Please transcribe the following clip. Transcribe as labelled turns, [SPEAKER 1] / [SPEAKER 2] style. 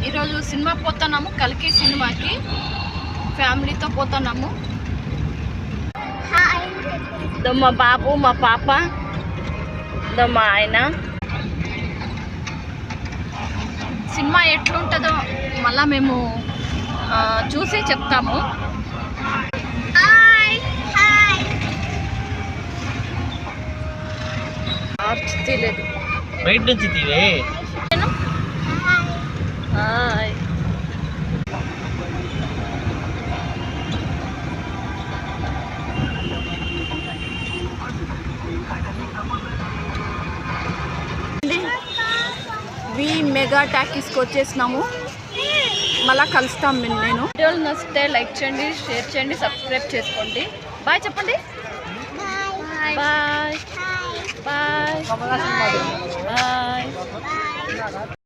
[SPEAKER 1] ఈరోజు సినిమా పోతున్నాము, కల్కి సినిమాకి ఫ్యామిలీతో పోతున్నాము. మా బాబు, మా పాప, మా ఆయన. సినిమా ఎట్లుంటుందో మళ్ళీ మేము చూసి చెప్తాము. తీయలేదు,
[SPEAKER 2] బయట నుంచి తీవే.
[SPEAKER 1] హాయ్. వి మెగా టాకీస్కి వచ్చేసినాము. మళ్ళీ కలుస్తాం. నేను వీడియోలు నచ్చితే లైక్ చేయండి, షేర్ చేయండి, సబ్స్క్రైబ్ చేసుకోండి. బాయ్ చెప్పండి. Bye bye bye.